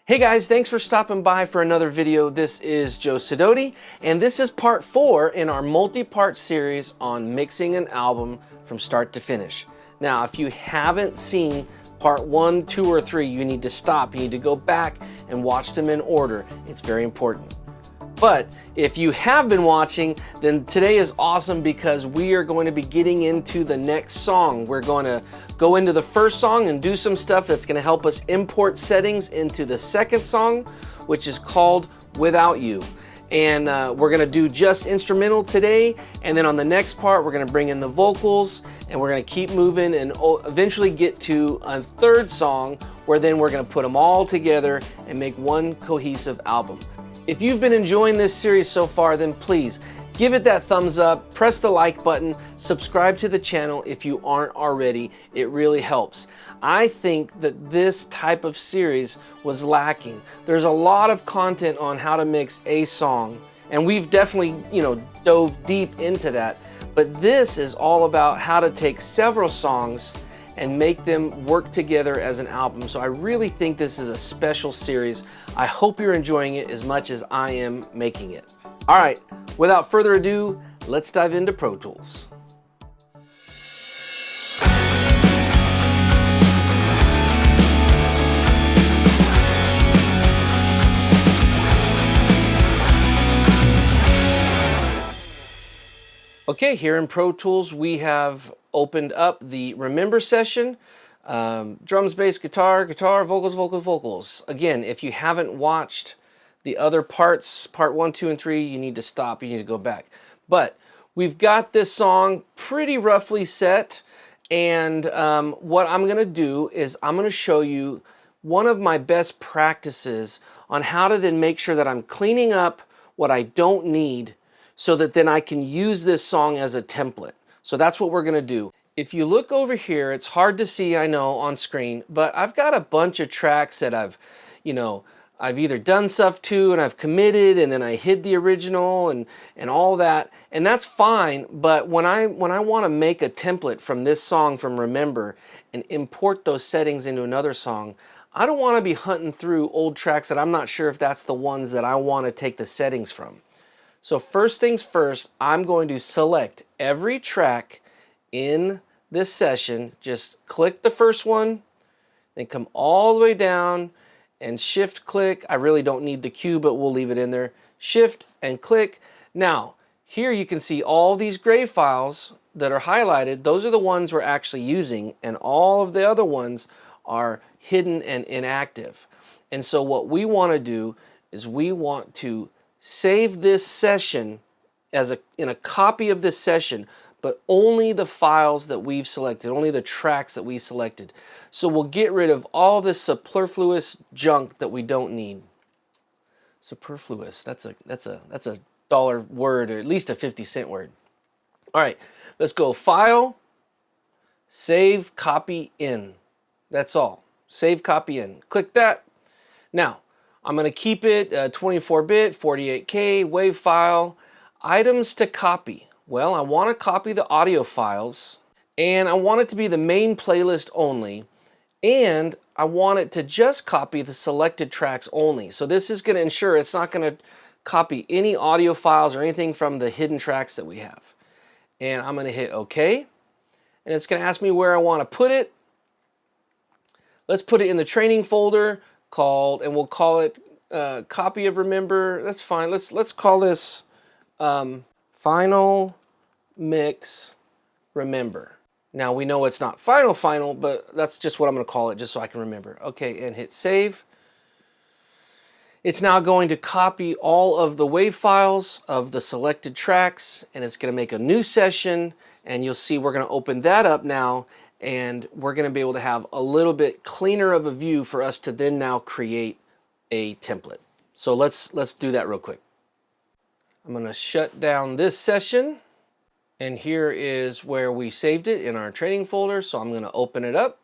Hey guys, thanks for stopping by for another video. This is Joe Sidoti, and this is part 4 in our multi-part series on mixing an album from start to finish. Now, if you haven't seen part 1, 2, or 3, you need to stop. You need to go back and watch them in order. It's very important. But if you have been watching, then today is awesome because we are going to be getting into the next song. We're going to go into the first song and do some stuff that's going to help us import settings into the second song, which is called Without You. And we're going to do just instrumental today, and then on the next part we're going to bring in the vocals, and we're going to keep moving and eventually get to a third song where then we're going to put them all together and make one cohesive album. If you've been enjoying this series so far, then please give it that thumbs up, press the like button, subscribe to the channel if you aren't already. It really helps. I think that this type of series was lacking. There's a lot of content on how to mix a song, and we've definitely, dove deep into that. But this is all about how to take several songs and make them work together as an album. So I really think this is a special series. I hope you're enjoying it as much as I am making it. All right, without further ado, let's dive into Pro Tools. Okay, here in Pro Tools, we have opened up the Remember session, drums, bass, guitar, vocals. Again, if you haven't watched the other parts, part 1, 2, and 3, you need to stop, you need to go back. But we've got this song pretty roughly set, and what I'm gonna do is I'm gonna show you one of my best practices on how to then make sure that I'm cleaning up what I don't need so that then I can use this song as a template. So that's what we're gonna do. If you look over here, it's hard to see, I know, on screen, but I've got a bunch of tracks that I've either done stuff to and I've committed and then I hid the original and all that, and that's fine. But when I wanna make a template from this song from Remember and import those settings into another song, I don't wanna be hunting through old tracks that I'm not sure if that's the ones that I wanna take the settings from. So first things first, I'm going to select every track in this session. Just click the first one, then come all the way down and shift click. I really don't need the Q, but we'll leave it in there. Shift and click. Now, here you can see all these gray files that are highlighted. Those are the ones we're actually using, and all of the other ones are hidden and inactive. And so what we want to do is we want to save this session in a copy of this session, but only the files that we've selected, only the tracks that we selected. So we'll get rid of all this superfluous junk that we don't need. Superfluous, that's a dollar word, or at least a 50-cent word. All right, let's go File, Save, Copy In. That's all. Save, Copy In. Click that. Now, I'm going to keep it 24-bit, 48K, WAV file. Items to copy. Well, I want to copy the audio files, and I want it to be the main playlist only, and I want it to just copy the selected tracks only. So this is going to ensure it's not going to copy any audio files or anything from the hidden tracks that we have. And I'm going to hit OK, and it's going to ask me where I want to put it. Let's put it in the training folder called, and we'll call it copy of Remember. That's fine. Let's call this Final Mix Remember. Now we know it's not final, but that's just what I'm going to call it, just so I can remember. Okay, and hit save. It's now going to copy all of the WAV files of the selected tracks, and it's going to make a new session, and you'll see we're going to open that up now, and we're going to be able to have a little bit cleaner of a view for us to then now create a template. So let's do that real quick. I'm going to shut down this session, and here is where we saved it in our training folder. So I'm going to open it up,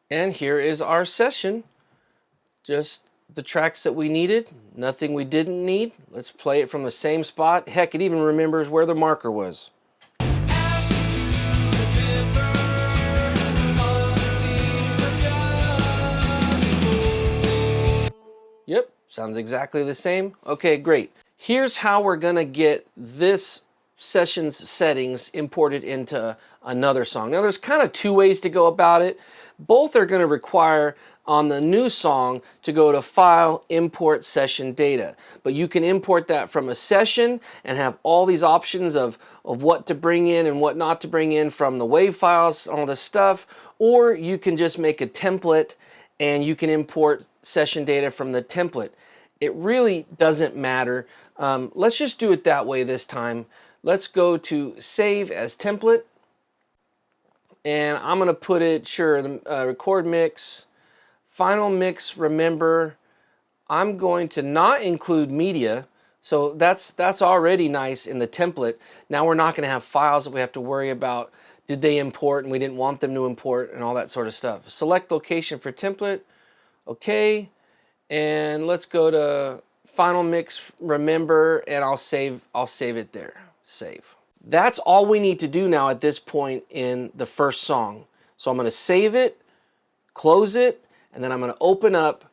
and here is our session. Just the tracks that we needed, nothing we didn't need. Let's play it from the same spot. Heck, it even remembers where the marker was. Yep, sounds exactly the same. Okay, great. Here's how we're gonna get this session's settings imported into another song. Now there's kind of two ways to go about it. Both are gonna require on the new song to go to File, Import Session Data. But you can import that from a session and have all these options of what to bring in and what not to bring in from the WAV files, all this stuff. Or you can just make a template and you can import session data from the template. It really doesn't matter. Let's just do it that way this time. Let's go to Save as Template. And I'm going to put it, sure, the record mix, final mix, remember. I'm going to not include media. So that's already nice in the template. Now we're not going to have files that we have to worry about. Did they import and we didn't want them to import and all that sort of stuff. Select location for template. Okay. And let's go to final mix, remember, and I'll save it there. Save. That's all we need to do now at this point in the first song. So I'm going to save it, close it, and then I'm going to open up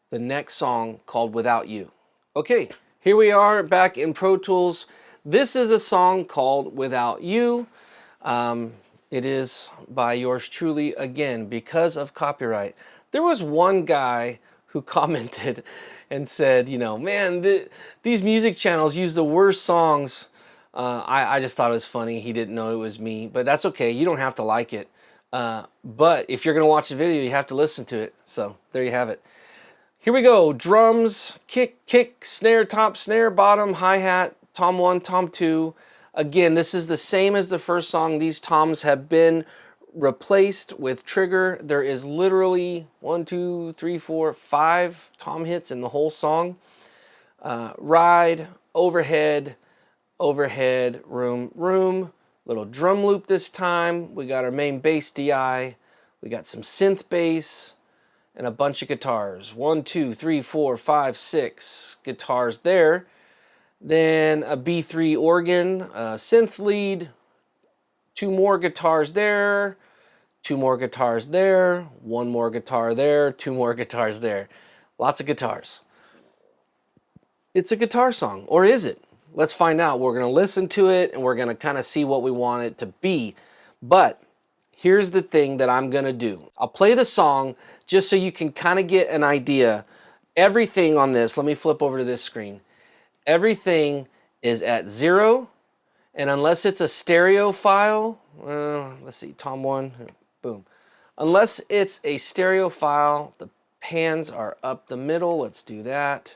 the next song called Without You. Okay, here we are back in Pro Tools. This is a song called Without You. It is by yours truly, again, because of copyright. There was one guy who commented and said, you know, man, these music channels use the worst songs. I just thought it was funny. He didn't know it was me, but that's okay. You don't have to like it. But if you're going to watch the video, you have to listen to it. So there you have it. Here we go. Drums, kick, snare, top, snare, bottom, hi-hat, tom 1, tom 2. Again, this is the same as the first song. These toms have been replaced with trigger. There is literally 1, 2, 3, 4, 5 tom hits in the whole song. Ride, overhead, room. Little drum loop this time. We got our main bass DI. We got some synth bass and a bunch of guitars. 1, 2, 3, 4, 5, 6 guitars there. Then a B3 organ, a synth lead, 2 more guitars there, 2 more guitars there, 1 more guitar there, 2 more guitars there. Lots of guitars. It's a guitar song, or is it? Let's find out. We're going to listen to it and we're going to kind of see what we want it to be. But here's the thing that I'm going to do. I'll play the song just so you can kind of get an idea. Everything on this, let me flip over to this screen. Everything is at 0, and unless it's a stereo file, let's see, tom 1, boom. Unless it's a stereo file, the pans are up the middle. Let's do that.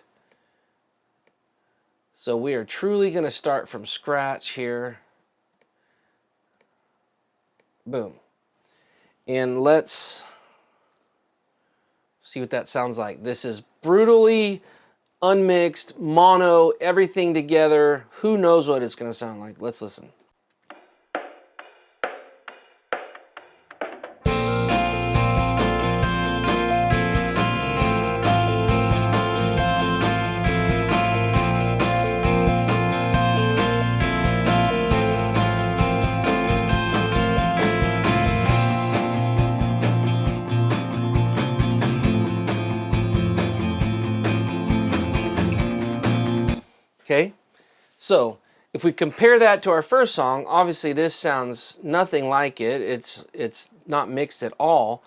So we are truly going to start from scratch here. Boom. And let's see what that sounds like. This is brutally unmixed, mono, everything together. Who knows what it's going to sound like? Let's listen. Okay, so if we compare that to our first song, obviously this sounds nothing like it. It's not mixed at all.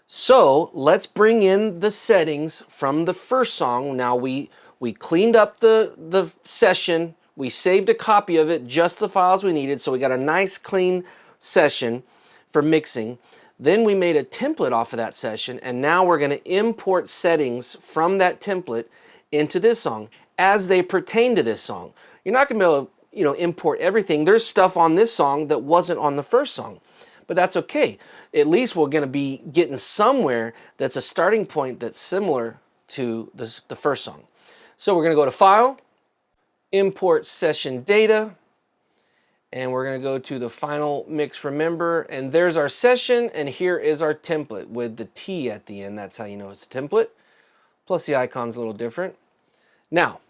So let's bring in the settings from the first song. Now we cleaned up the session. We saved a copy of it, just the files we needed. So we got a nice clean session for mixing. Then we made a template off of that session, and now we're going to import settings from that template into this song as they pertain to this song. You're not going to be able to, import everything. There's stuff on this song that wasn't on the first song, but that's okay. At least we're going to be getting somewhere that's a starting point that's similar to the first song. So we're going to go to File, Import Session Data, and we're going to go to the Final Mix Remember, and there's our session, and here is our template with the T at the end. That's how you know it's a template. Plus the icon's a little different. Now,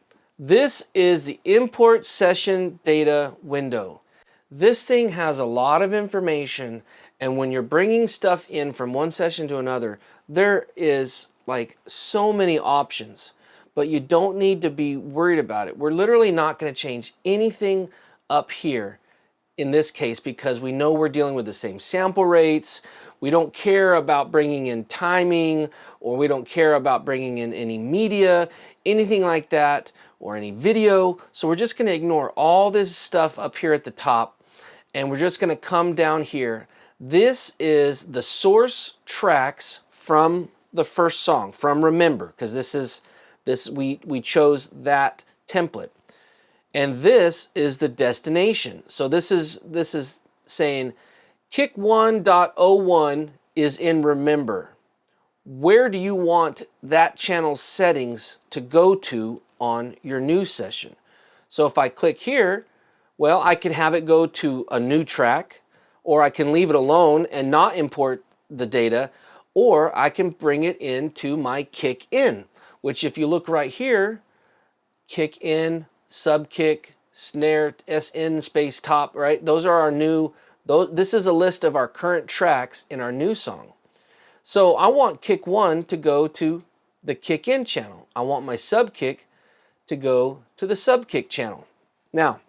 this is the Import Session Data window. This thing has a lot of information, and when you're bringing stuff in from one session to another, there is like so many options. but you don't need to be worried about it. We're literally not going to change anything up here in this case because we know we're dealing with the same sample rates. We don't care about bringing in timing, or we don't care about bringing in any media, anything like that, or any video. So we're just going to ignore all this stuff up here at the top, and we're just going to come down here. This is the source tracks from the first song, from Remember, because we chose that template. And this is the destination. So this is saying kick 1.01 is in Remember. Where do you want that channel's settings to go to on your new session? So if I click here, well, I can have it go to a new track, or I can leave it alone and not import the data, or I can bring it into my kick in, which if you look right here, kick in, sub kick, snare, SN space top, right? Those are our new, this is a list of our current tracks in our new song. So I want kick 1 to go to the kick in channel. I want my sub kick to go to the sub kick channel. Now,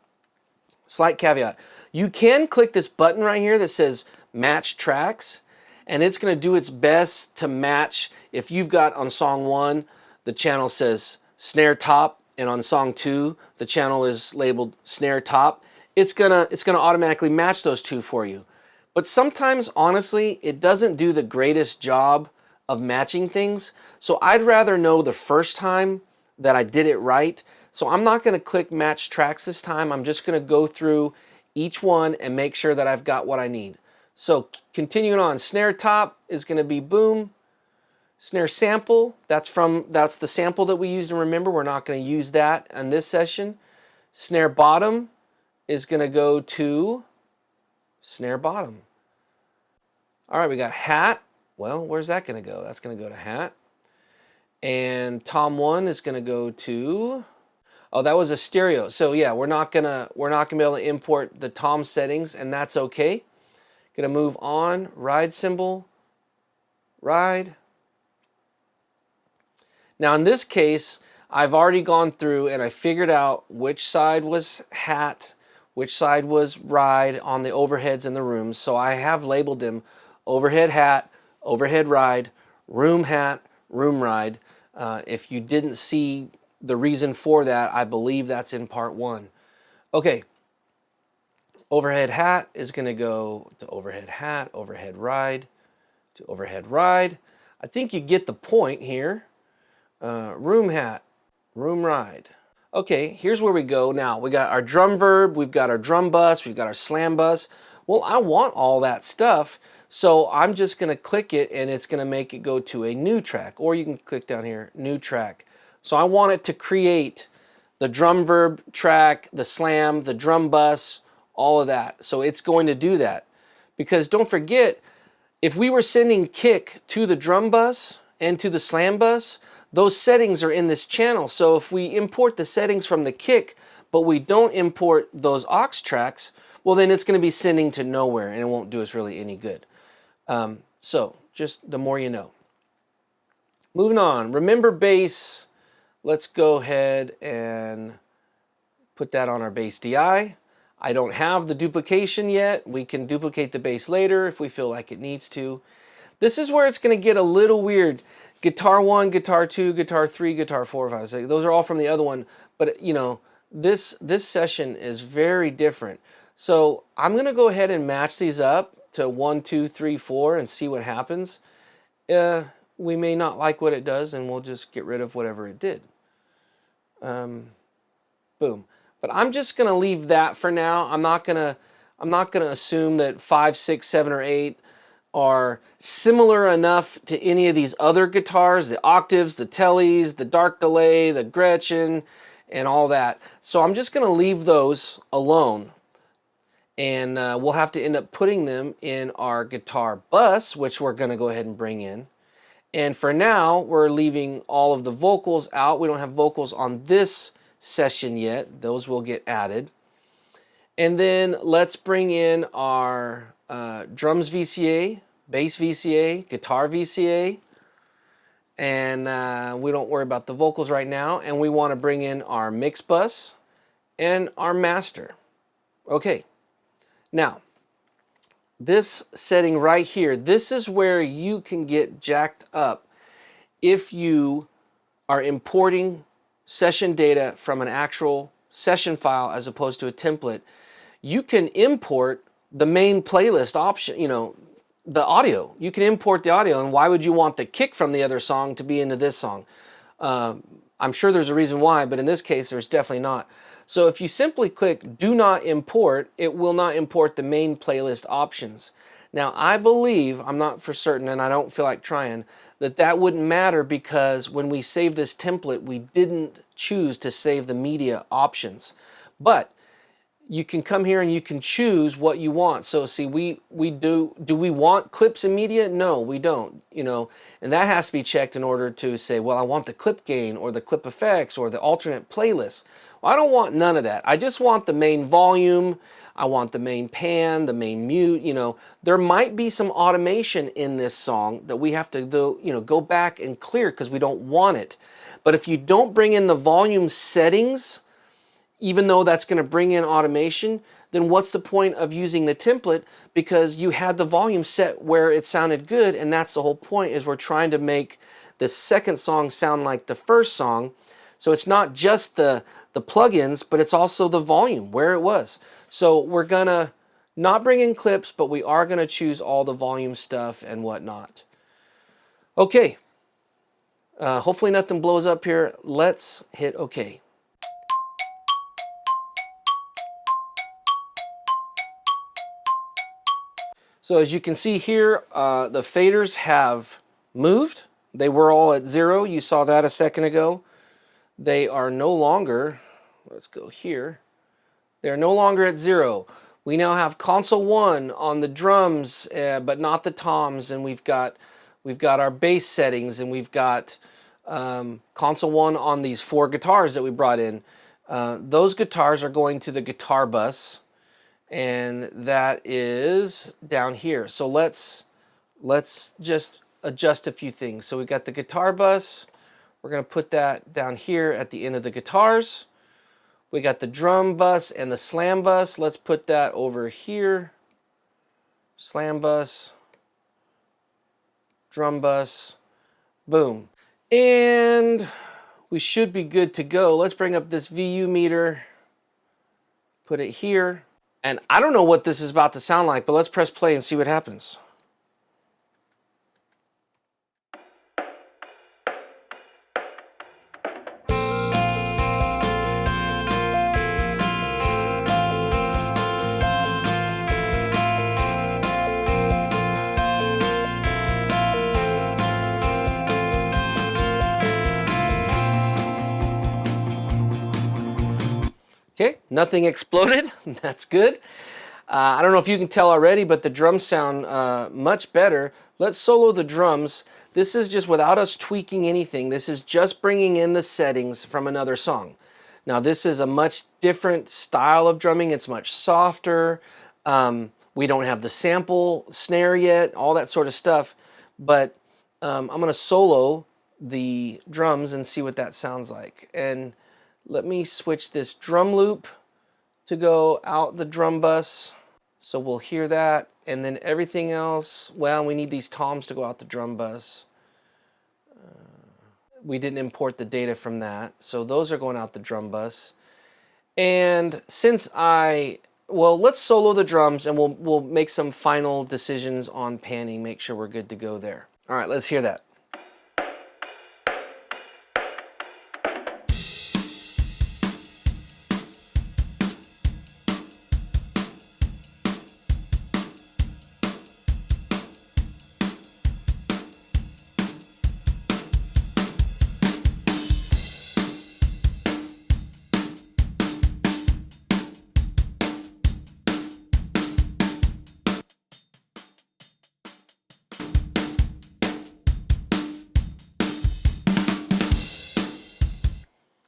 slight caveat, you can click this button right here that says match tracks, and it's going to do its best to match. If you've got on song 1, the channel says snare top, and on song 2, the channel is labeled snare top, it's gonna automatically match those two for you. But sometimes, honestly, it doesn't do the greatest job of matching things. So I'd rather know the first time that I did it right. So I'm not gonna click match tracks this time. I'm just gonna go through each one and make sure that I've got what I need. So continuing on, snare top is gonna be boom. Snare sample, that's the sample that we used, and remember, we're not going to use that in this session. Snare bottom is going to go to snare bottom. All right, we got hat. Well, where's that going to go? That's going to go to hat. And tom 1 is going to go to, oh, that was a stereo. So yeah, we're not gonna be able to import the tom settings, and that's okay. Gonna move on. Ride cymbal, ride. Now in this case, I've already gone through and I figured out which side was hat, which side was ride on the overheads in the rooms. So I have labeled them overhead hat, overhead ride, room hat, room ride. If you didn't see the reason for that, I believe that's in part 1. Okay, overhead hat is going to go to overhead hat, overhead ride, to overhead ride. I think you get the point here. Room hat, room ride. Okay, here's where we go now. We got our drum verb, we've got our drum bus, we've got our slam bus. Well, I want all that stuff, so I'm just going to click it and it's going to make it go to a new track. Or you can click down here, new track. So I want it to create the drum verb track, the slam, the drum bus, all of that. So it's going to do that. Because don't forget, if we were sending kick to the drum bus and to the slam bus, those settings are in this channel. So if we import the settings from the kick, but we don't import those aux tracks, well then it's going to be sending to nowhere and it won't do us really any good. So just the more you know. Moving on, remember bass. Let's go ahead and put that on our bass DI. I don't have the duplication yet. We can duplicate the bass later if we feel like it needs to. This is where it's going to get a little weird. Guitar 1, guitar 2, guitar 3, guitar 4, 5, 6. Those are all from the other one. But, you know, this session is very different. So I'm going to go ahead and match these up to 1, 2, 3, 4 and see what happens. We may not like what it does, and we'll just get rid of whatever it did. Boom. But I'm just going to leave that for now. I'm not going to assume that 5, 6, 7, or 8 are similar enough to any of these other guitars, the octaves, the tellies, the dark delay, the Gretchen, and all that. So I'm just going to leave those alone. And we'll have to end up putting them in our guitar bus, which we're going to go ahead and bring in. And for now, we're leaving all of the vocals out. We don't have vocals on this session yet. Those will get added. And then let's bring in our drums VCA, bass VCA, guitar VCA. and we don't worry about the vocals right now, and we want to bring in our mix bus and our master. Okay, now this setting right here, this is where you can get jacked up if you are importing session data from an actual session file as opposed to a template. You can import the main playlist option, you know, the audio. You can import the audio, and why would you want the kick from the other song to be into this song? I'm sure there's a reason why, but in this case, there's definitely not. So if you simply click Do Not Import, it will not import the main playlist options. Now, I believe, I'm not for certain, and I don't feel like trying, that wouldn't matter because when we save this template, we didn't choose to save the media options. But you can come here and you can choose what you want. So see, we do we want clips and media? No, we don't, you know, and that has to be checked in order to say, well, I want the clip gain or the clip effects or the alternate playlists. Well, I don't want none of that. I just want the main volume. I want the main pan, the main mute, you know. There might be some automation in this song that we have to, you know, go back and clear because we don't want it. But if you don't bring in the volume settings, even though that's going to bring in automation, then what's the point of using the template? Because you had the volume set where it sounded good, and that's the whole point, is we're trying to make the second song sound like the first song. So it's not just the plugins, but it's also the volume, where it was. So we're going to not bring in clips, but we are going to choose all the volume stuff and whatnot. Okay. Hopefully nothing blows up here. Let's hit OK. So as you can see here, the faders have moved. They were all at 0. You saw that a second ago. They are no longer, let's go here. They're no longer at 0. We now have console 1 on the drums, but not the toms, and we've got our bass settings, and we've got console 1 on these 4 guitars that we brought in. Those guitars are going to the guitar bus, and that is down here. So let's just adjust a few things. So we got the guitar bus. We're going to put that down here at the end of the guitars. We got the drum bus and the slam bus. Let's put that over here. Slam bus, drum bus, boom. And we should be good to go. Let's bring up this VU meter, put it here. And I don't know what this is about to sound like, but let's press play and see what happens. Okay, nothing exploded. That's good. I don't know if you can tell already, but the drums sound much better. Let's solo the drums. This is just without us tweaking anything. This is just bringing in the settings from another song. Now, this is a much different style of drumming. It's much softer. We don't have the sample snare yet, all that sort of stuff. But I'm going to solo the drums and see what that sounds like. And let me switch this drum loop to go out the drum bus. So we'll hear that. And then everything else, well, we need these toms to go out the drum bus. We didn't import the data from that. So those are going out the drum bus. And since let's solo the drums and we'll make some final decisions on panning, make sure we're good to go there. All right, let's hear that.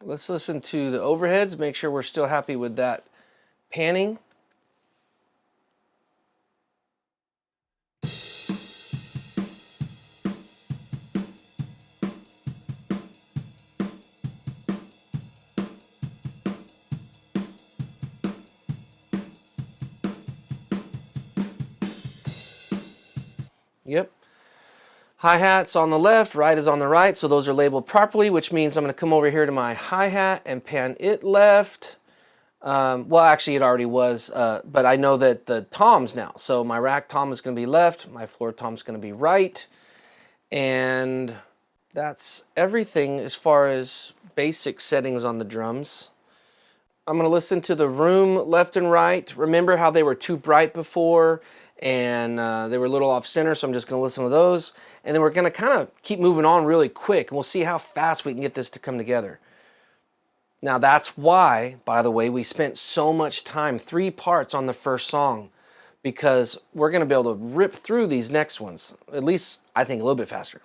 Let's listen to the overheads, make sure we're still happy with that panning. Yep. Hi-hat's on the left, right is on the right, so those are labeled properly, which means I'm going to come over here to my hi-hat and pan it left. Well, actually it already was, but I know that the toms now. So my rack tom is going to be left, my floor tom is going to be right, and that's everything as far as basic settings on the drums. I'm going to listen to the room left and right. Remember how they were too bright before and they were a little off center, so I'm just going to listen to those. And then we're going to kind of keep moving on really quick, and we'll see how fast we can get this to come together. Now that's why, by the way, we spent so much time, 3 parts on the first song, because we're going to be able to rip through these next ones, at least I think a little bit faster.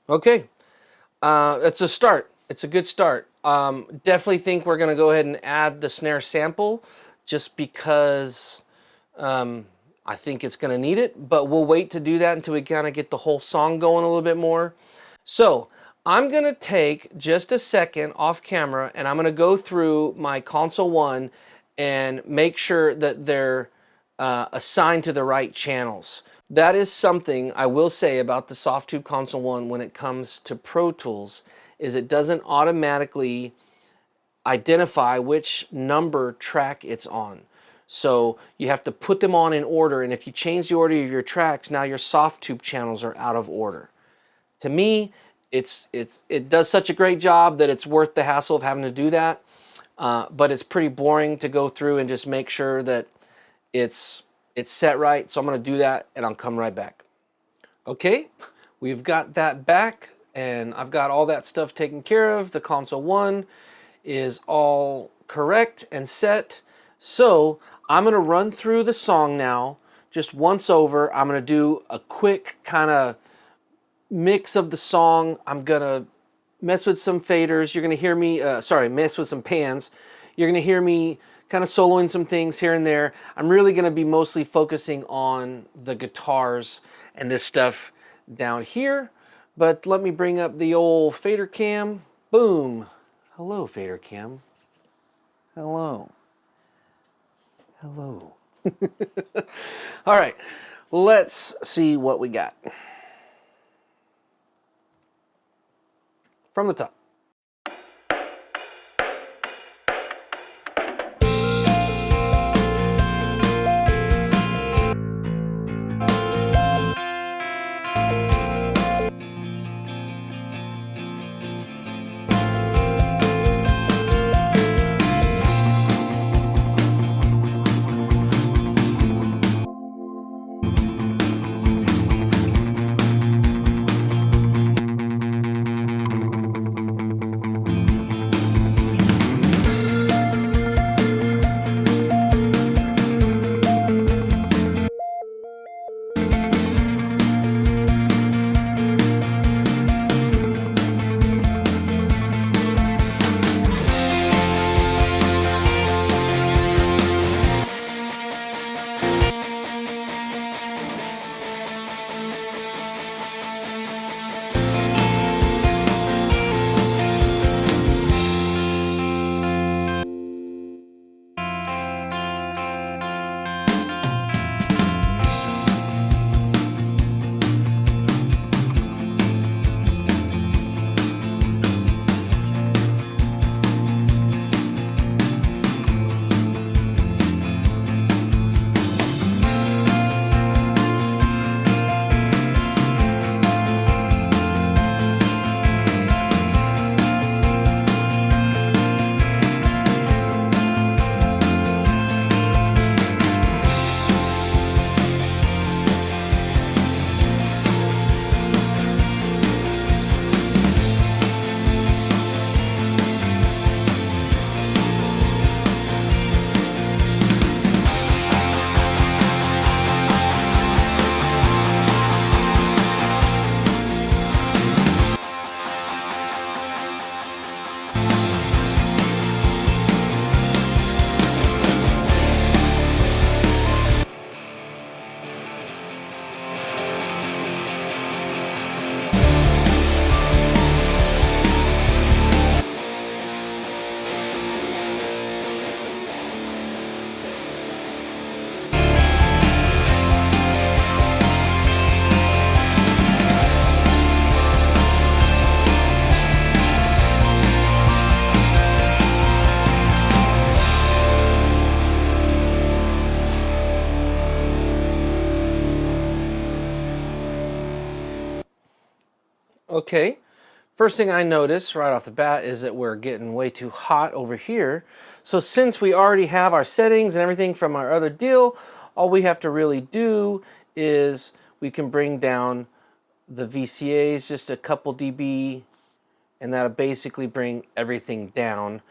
Okay, it's a start. It's a good start. Definitely think we're going to go ahead and add the snare sample just because I think it's going to need it, but we'll wait to do that until we kind of get the whole song going a little bit more. So I'm going to take just a second off camera and I'm going to go through my console 1 and make sure that they're assigned to the right channels. That is something I will say about the Softube Console 1 when it comes to Pro Tools, is it doesn't automatically identify which number track it's on. So you have to put them on in order, and if you change the order of your tracks, now your Softube channels are out of order. To me, it does such a great job that it's worth the hassle of having to do that, but it's pretty boring to go through and just make sure that it's set right. So I'm going to do that and I'll come right back. Okay, we've got that back and I've got all that stuff taken care of. The console 1 is all correct and set. So I'm going to run through the song now just once over. I'm going to do a quick kind of mix of the song. I'm going to mess with some faders. You're going to hear me, mess with some pans. You're going to hear me kind of soloing some things here and there. I'm really going to be mostly focusing on the guitars and this stuff down here. But let me bring up the old fader cam. Boom. Hello, fader cam. Hello. Hello. All right, let's see what we got. From the top. Okay, first thing I notice right off the bat is that we're getting way too hot over here. So since we already have our settings and everything from our other deal, all we have to really do is we can bring down the VCAs just a couple dB, and that'll basically bring everything down.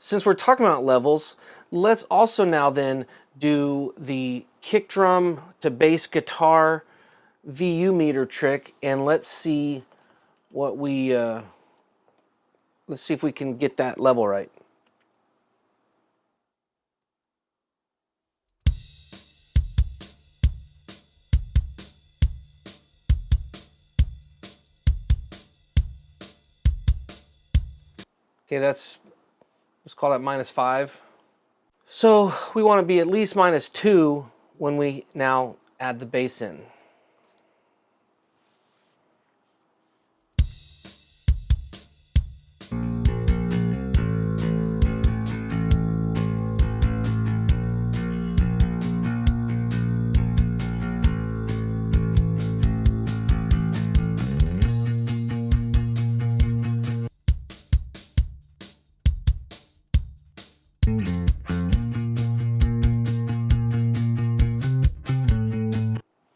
Since we're talking about levels, let's also now then do the kick drum to bass guitar VU meter trick, and let's see what we let's see if we can get that level right. Okay, let's call that -5. So we want to be at least -2 when we now add the bass in.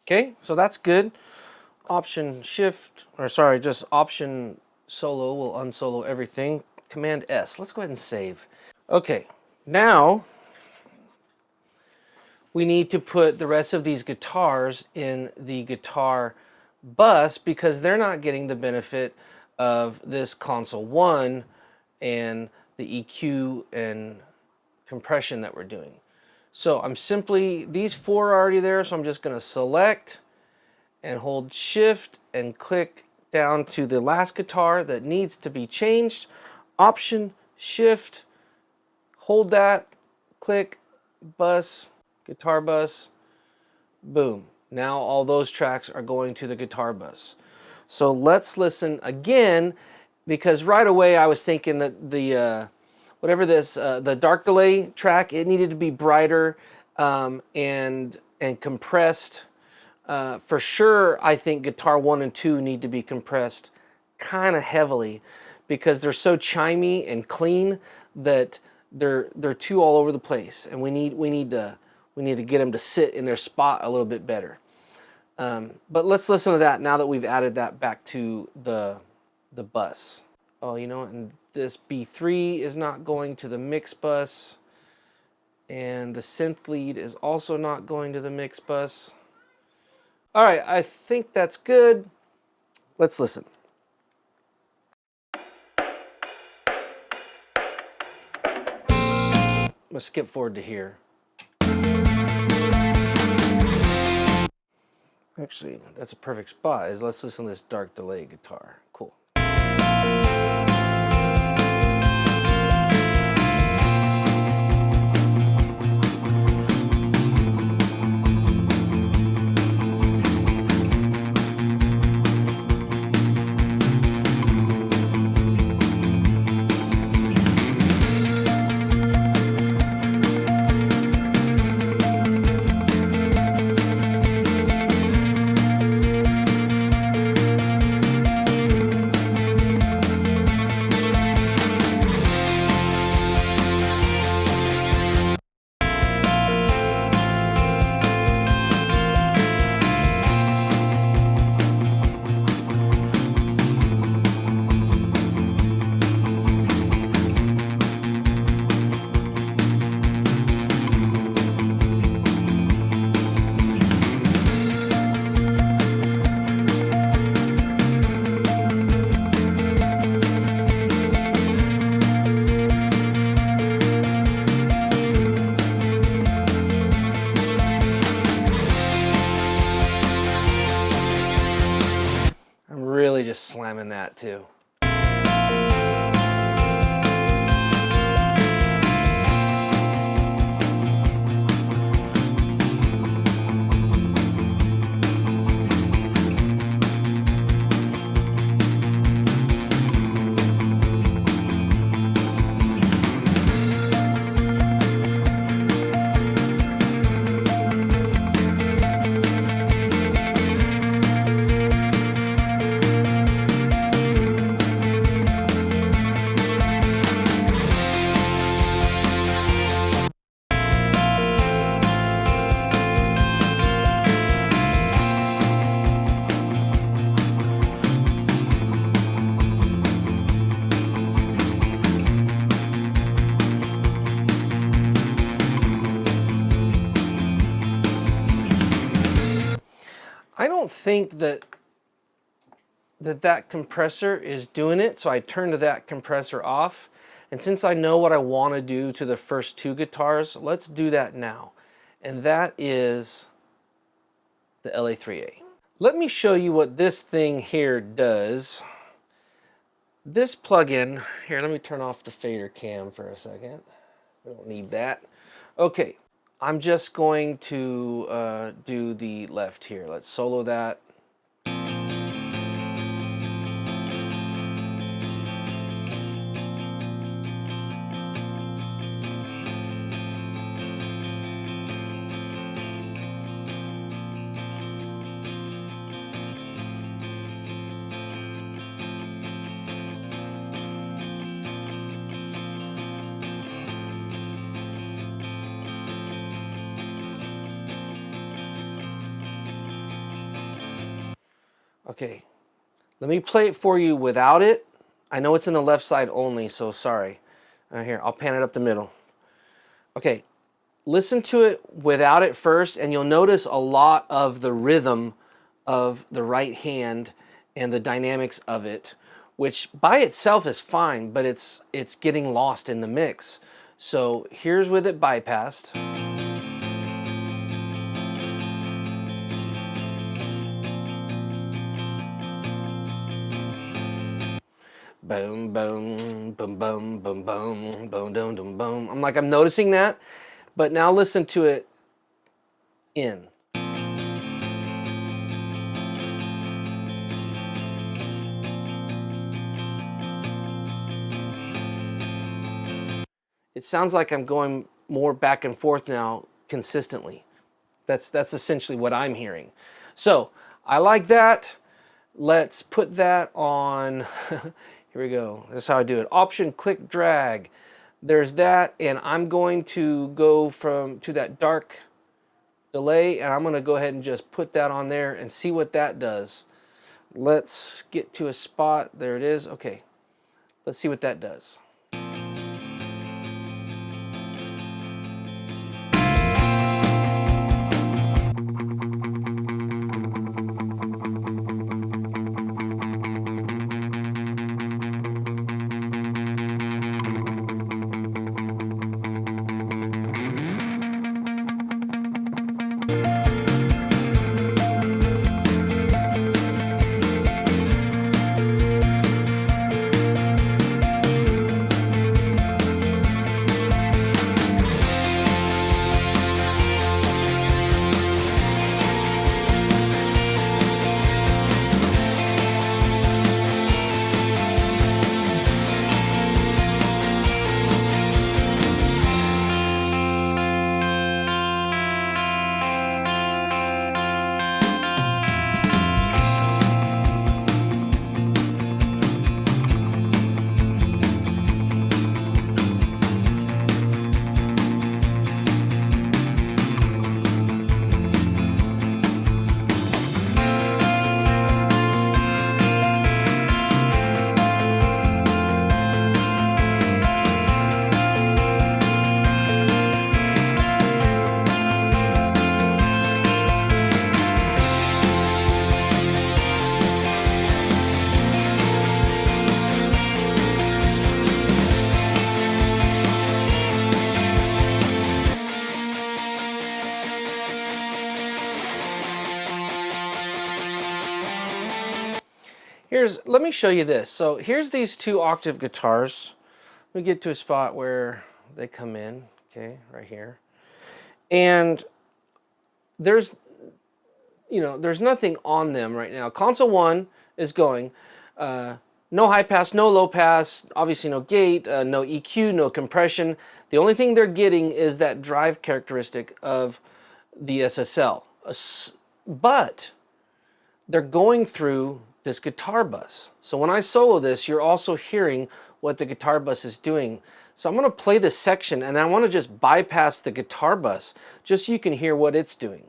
Okay, so that's good. Option shift, or sorry, just option solo will unsolo everything. Command S. Let's go ahead and save. Okay, now we need to put the rest of these guitars in the guitar bus because they're not getting the benefit of this console 1 and the EQ and compression that we're doing. So I'm simply, these 4 are already there, so I'm just going to select and hold shift and click down to the last guitar that needs to be changed. Option shift, hold that, click, bus, guitar bus, boom. Now all those tracks are going to the guitar bus. So let's listen again, because right away I was thinking that the whatever this, the dark delay track, it needed to be brighter and compressed. For sure, I think guitar 1 and 2 need to be compressed kind of heavily because they're so chimey and clean that they're too all over the place, and we need to get them to sit in their spot a little bit better. But let's listen to that now that we've added that back to the bus. Oh, you know, and this B3 is not going to the mix bus, and the synth lead is also not going to the mix bus. All right, I think that's good. Let's listen. I'm gonna skip forward to here. Actually, that's a perfect spot. Let's listen to this dark delay guitar. Cool. Really just slamming that too. think that that compressor is doing it, so I turned that compressor off. And since I know what I want to do to the first two guitars, let's do that now. And that is the LA3A. Let me show you what this thing here does. This plugin, here, let me turn off the fader cam for a second. We don't need that. Okay, I'm just going to do the left here. Let's solo that. Okay, let me play it for you without it. I know it's in the left side only, so sorry. Here, I'll pan it up the middle. Okay, listen to it without it first, and you'll notice a lot of the rhythm of the right hand and the dynamics of it, which by itself is fine, but it's getting lost in the mix. So here's with it bypassed. Boom, boom, boom, boom, boom, boom, boom, boom, boom, boom. I'm noticing that, but now listen to it in. It sounds like I'm going more back and forth now consistently. That's essentially what I'm hearing. So I like that. Let's put that on. Here we go. That's how I do it. Option, click, drag. There's that, and I'm going to go to that dark delay, and I'm going to go ahead and just put that on there and see what that does. Let's get to a spot. There it is. Okay. Let's see what that does. Let me show you this. So here's these two octave guitars. Let me get to a spot where they come in, okay, right here. And there's nothing on them right now. Console 1 is going. No high pass, no low pass, obviously no gate, no EQ, no compression. The only thing they're getting is that drive characteristic of the SSL. But they're going through this guitar bus. So when I solo this, you're also hearing what the guitar bus is doing. So I'm going to play this section, and I want to just bypass the guitar bus just so you can hear what it's doing.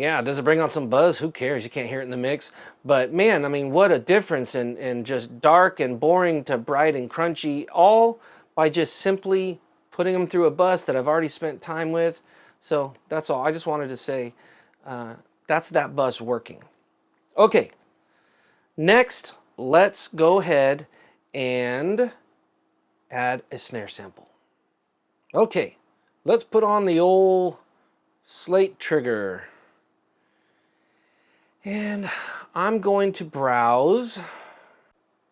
Yeah, does it bring out some buzz? Who cares? You can't hear it in the mix. But man, I mean, what a difference in just dark and boring to bright and crunchy, all by just simply putting them through a bus that I've already spent time with. So that's all. I just wanted to say that's that bus working. Okay, next, let's go ahead and add a snare sample. Okay, let's put on the old slate trigger. And I'm going to browse.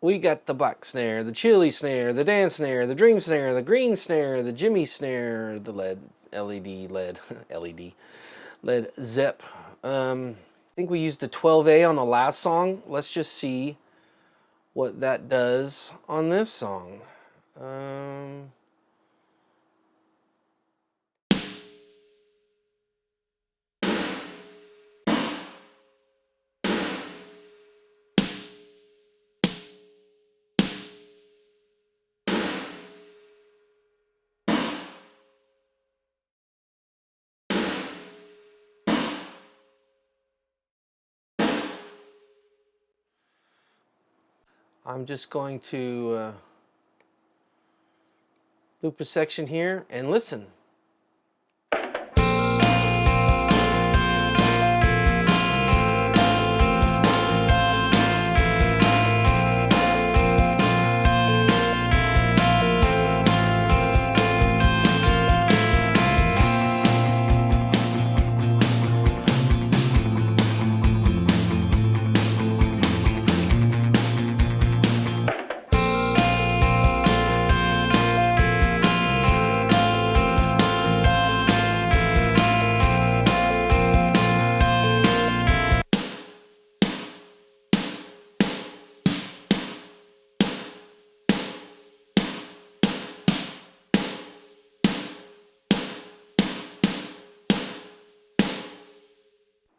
We got the black snare, the chili snare, the dance snare, the dream snare, the green snare, the Jimmy snare, the LED Zep. I think we used the 12A on the last song. Let's just see what that does on this song. I'm just going to loop a section here and listen.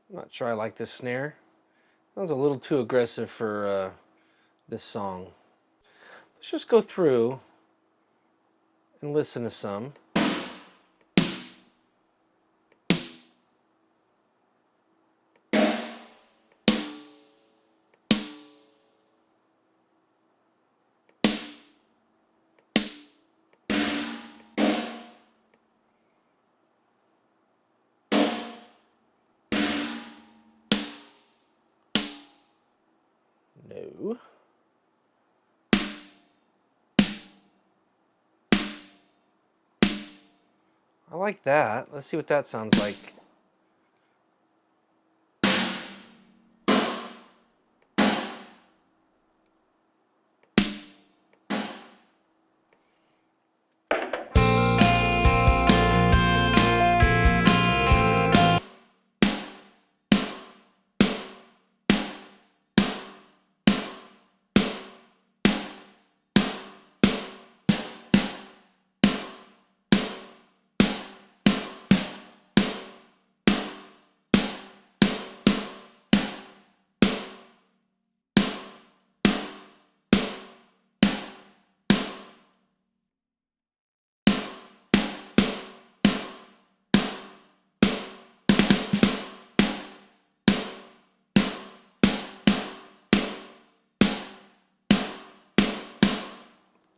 I'm not sure I like this snare. That was a little too aggressive for this song. Let's just go through and listen to some. No. I like that. Let's see what that sounds like.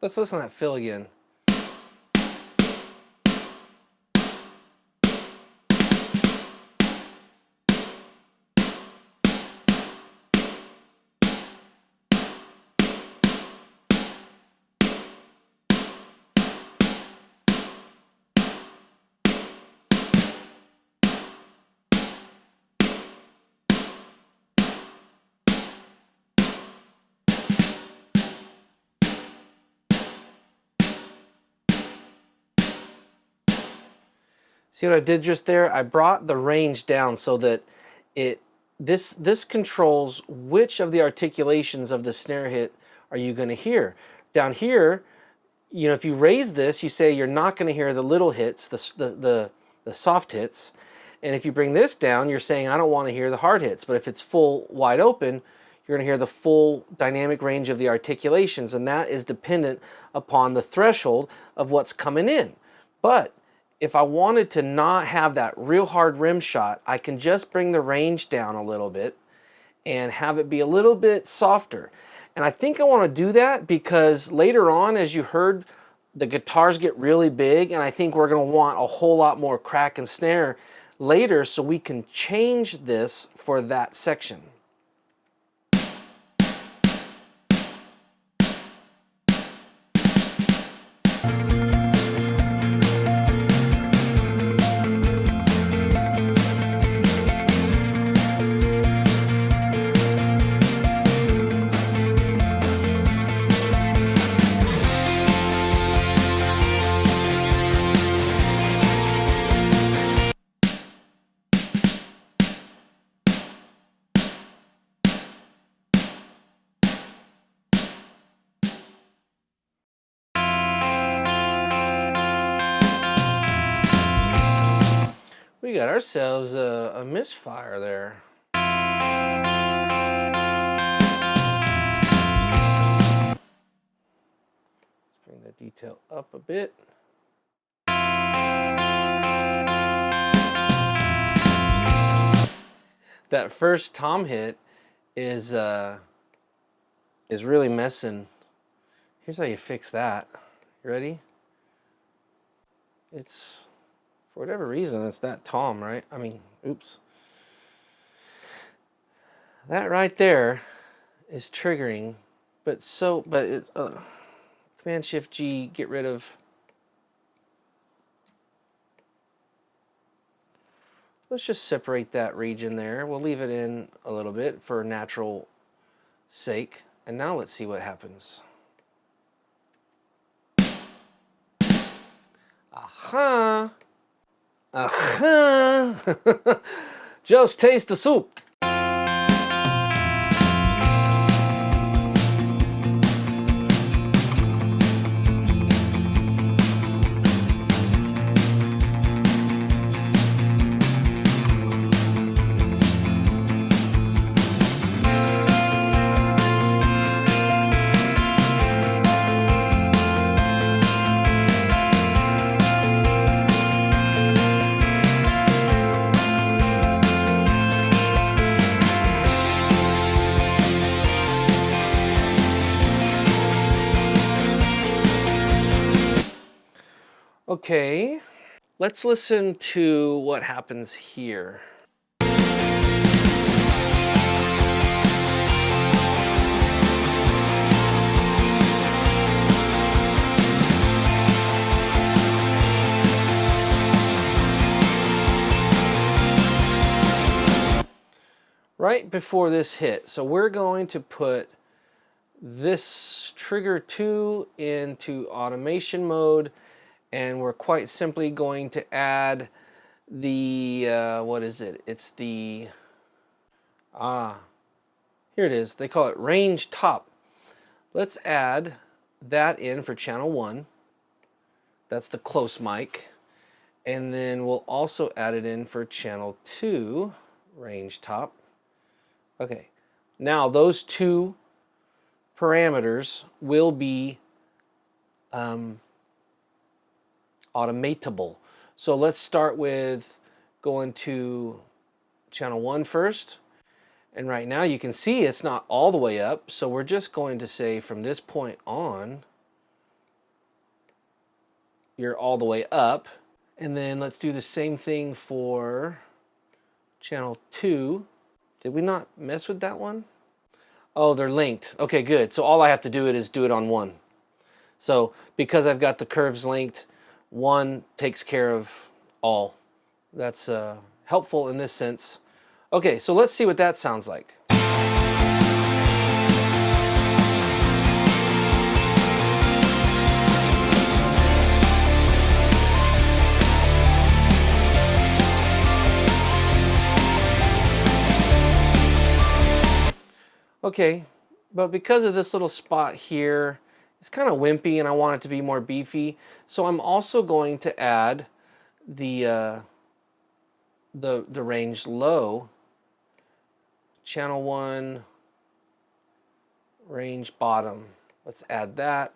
Let's listen to that fill again. See what I did just there? I brought the range down so that this controls which of the articulations of the snare hit are you going to hear. Down here, you know, if you raise this, you say you're not going to hear the little hits, the soft hits. And if you bring this down, you're saying I don't want to hear the hard hits. But if it's full wide open, you're going to hear the full dynamic range of the articulations, and that is dependent upon the threshold of what's coming in. But if I wanted to not have that real hard rim shot, I can just bring the range down a little bit and have it be a little bit softer. And I think I want to do that because later on, as you heard, the guitars get really big, and I think we're going to want a whole lot more crack and snare later, so we can change this for that section. We got ourselves a misfire there. Let's bring the detail up a bit. That first tom hit is really messing. Here's how you fix that. You ready? It's, for whatever reason, it's that tom, right? I mean, oops. That right there is triggering, but it's Command Shift G, get rid of. Let's just separate that region there. We'll leave it in a little bit for natural sake. And now let's see what happens. Aha! Aha! Just taste the soup. Okay, let's listen to what happens here. Right before this hit, so we're going to put this trigger 2 into automation mode, and we're quite simply going to add the, what is it? It's the, here it is. They call it range top. Let's add that in for channel 1. That's the close mic. And then we'll also add it in for channel 2, range top. Okay, now those two parameters will be automatable. So let's start with going to channel 1 first. And right now you can see it's not all the way up. So we're just going to say from this point on, you're all the way up. And then let's do the same thing for channel 2. Did we not mess with that one? Oh, they're linked. Okay, good. So all I have to do is do it on 1. So because I've got the curves linked, 1 takes care of all. That's helpful in this sense. Okay, so let's see what that sounds like. Okay, but because of this little spot here, it's kind of wimpy and I want it to be more beefy. So I'm also going to add the range low, channel 1, range bottom. Let's add that.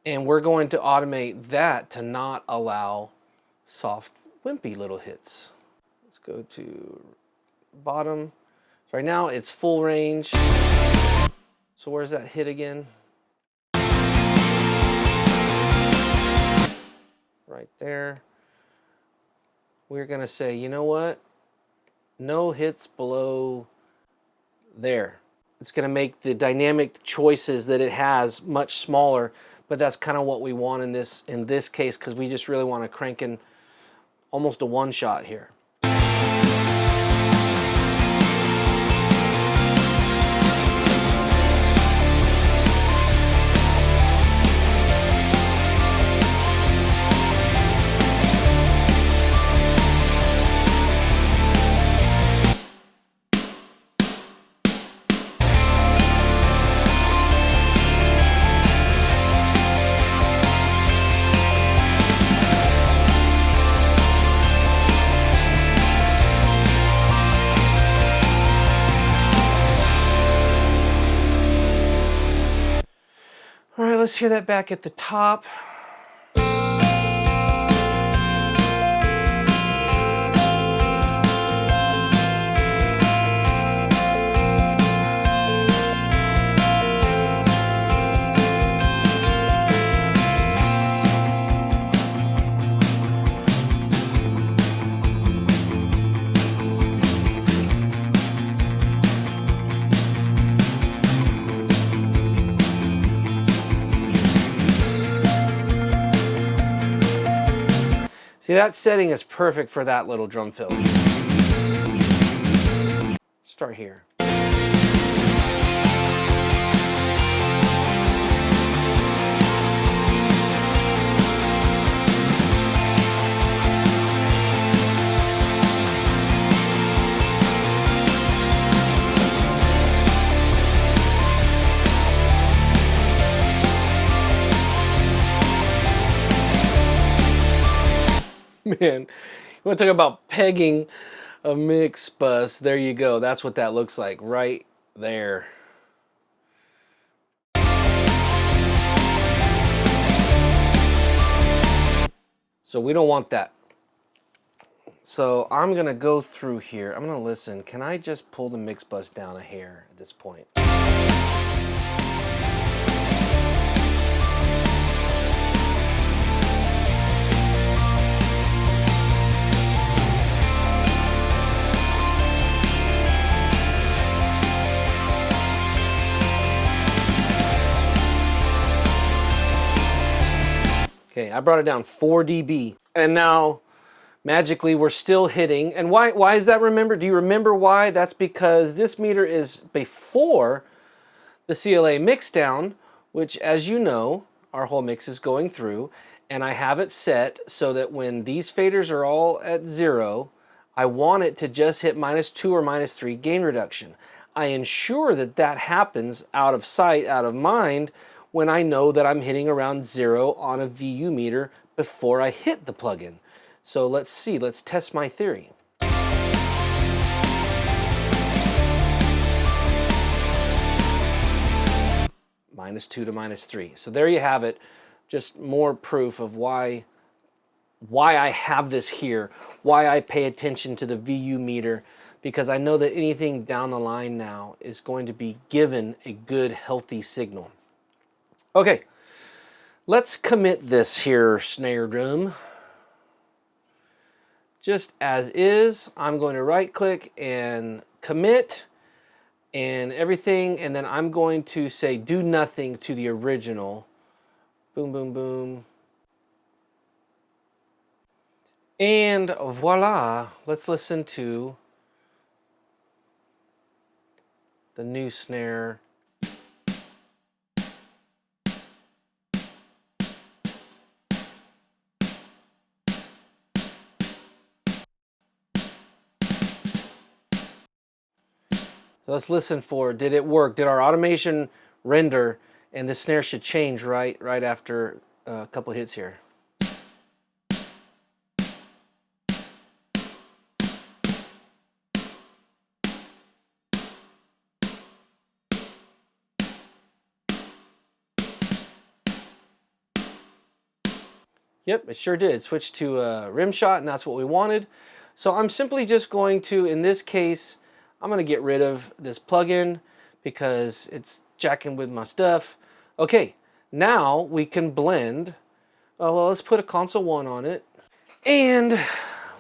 And we're going to automate that to not allow soft, wimpy little hits. Let's go to bottom. So right now it's full range. So where's that hit again? Right there. We're gonna say, you know what? No hits below there. It's gonna make the dynamic choices that it has much smaller, but that's kind of what we want in this case, because we just really want to crank in almost a one shot here. All right, let's hear that back at the top. See, that setting is perfect for that little drum fill. Start here. Man, you want to talk about pegging a mix bus? There you go. That's what that looks like right there. So we don't want that. So I'm going to go through here. I'm going to listen. Can I just pull the mix bus down a hair at this point? Okay, I brought it down 4 dB. And now, magically, we're still hitting. And why is that, remember? Do you remember why? That's because this meter is before the CLA mixdown, which, as you know, our whole mix is going through. And I have it set so that when these faders are all at 0, I want it to just hit -2 or -3 gain reduction. I ensure that that happens out of sight, out of mind, when I know that I'm hitting around 0 on a VU meter before I hit the plugin. So let's see, let's test my theory. -2 to -3. So there you have it. Just more proof of why I have this here, why I pay attention to the VU meter, because I know that anything down the line now is going to be given a good, healthy signal. Okay, let's commit this here snare drum. Just as is, I'm going to right click and commit and everything, and then I'm going to say do nothing to the original. Boom, boom, boom. And voila, let's listen to the new snare. So let's listen for, did it work? Did our automation render? And the snare should change right after a couple hits here. Yep, it sure did. Switch to rim shot, and that's what we wanted. So I'm simply just going to, in this case, I'm going to get rid of this plugin because it's jacking with my stuff. Okay, now we can blend. Oh, well, let's put a console 1 on it. And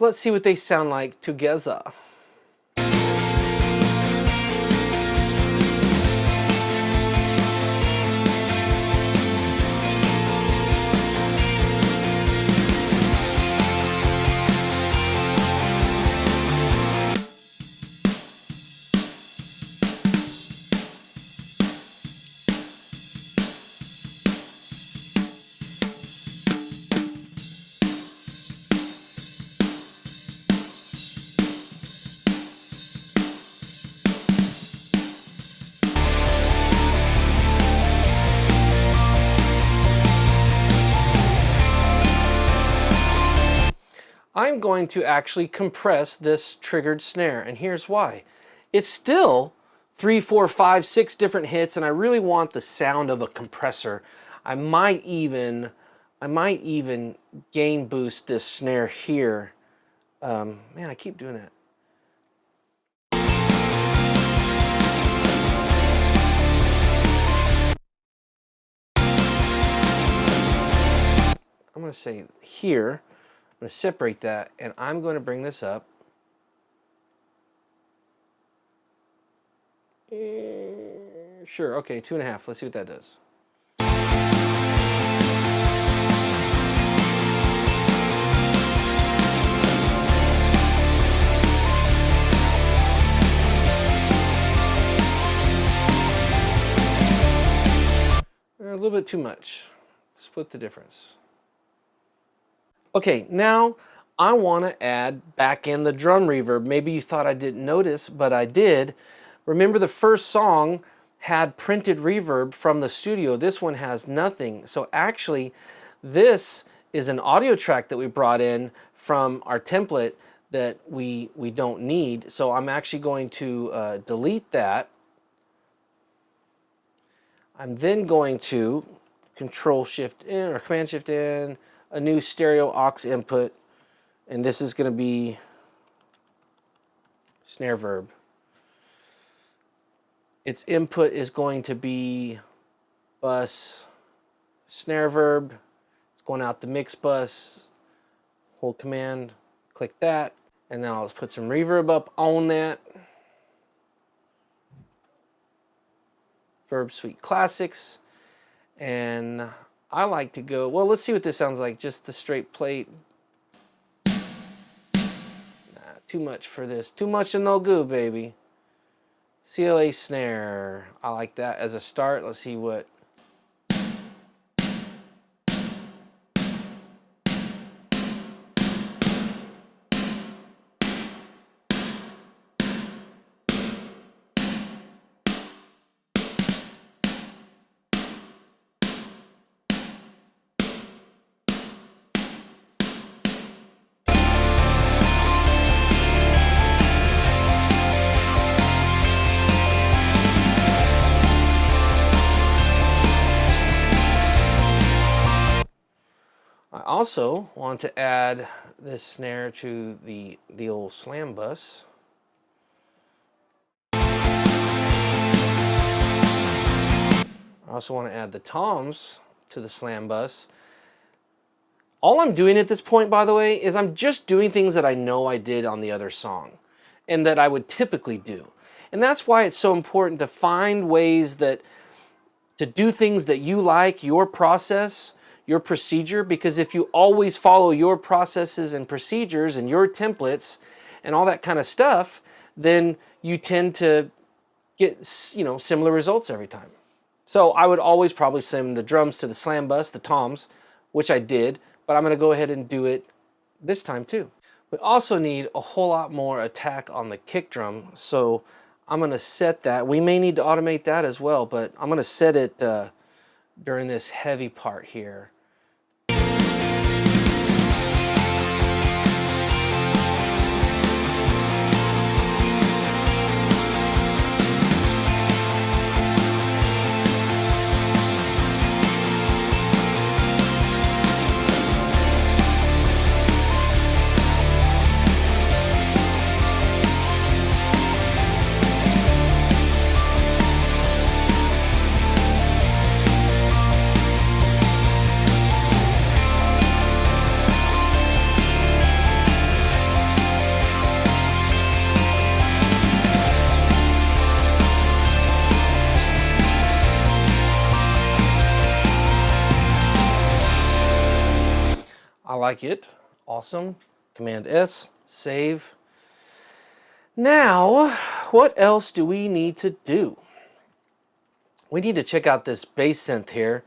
let's see what they sound like together. I'm going to actually compress this triggered snare, and here's why. It's still 3, 4, 5, 6 different hits, and I really want the sound of a compressor. I might even gain boost this snare here. Man, I keep doing that. I'm going to say here. I'm going to separate that, and I'm going to bring this up. Sure, okay, 2.5. Let's see what that does. A little bit too much. Split the difference. Okay, now I want to add back in the drum reverb. Maybe you thought I didn't notice, but I did. Remember the first song had printed reverb from the studio. This one has nothing. So actually, this is an audio track that we brought in from our template that we don't need. So I'm actually going to delete that. I'm then going to Control-Shift-In or Command-Shift-In, a new stereo aux input, and this is going to be snare verb. Its input is going to be bus snare verb. It's going out the mix bus. Hold Command, click that, and now let's put some reverb up on that. Verb Suite Classics, and I like to go, well, let's see what this sounds like, just the straight plate. Nah, too much for this. Too much and no goo, baby. CLA snare. I like that as a start. Let's see what. I also want to add this snare to the old slam bus. I also want to add the toms to the slam bus. All I'm doing at this point, by the way, is I'm just doing things that I know I did on the other song and that I would typically do. And that's why it's so important to find ways to do things that you like, your process, your procedure, because if you always follow your processes and procedures and your templates and all that kind of stuff, then you tend to get, similar results every time. So I would always probably send the drums to the slam bus, the toms, which I did, but I'm going to go ahead and do it this time too. We also need a whole lot more attack on the kick drum, so I'm going to set that. We may need to automate that as well, but I'm going to set it during this heavy part here. like it. Awesome. Command S, save. Now, what else do we need to do? We need to check out this bass synth here.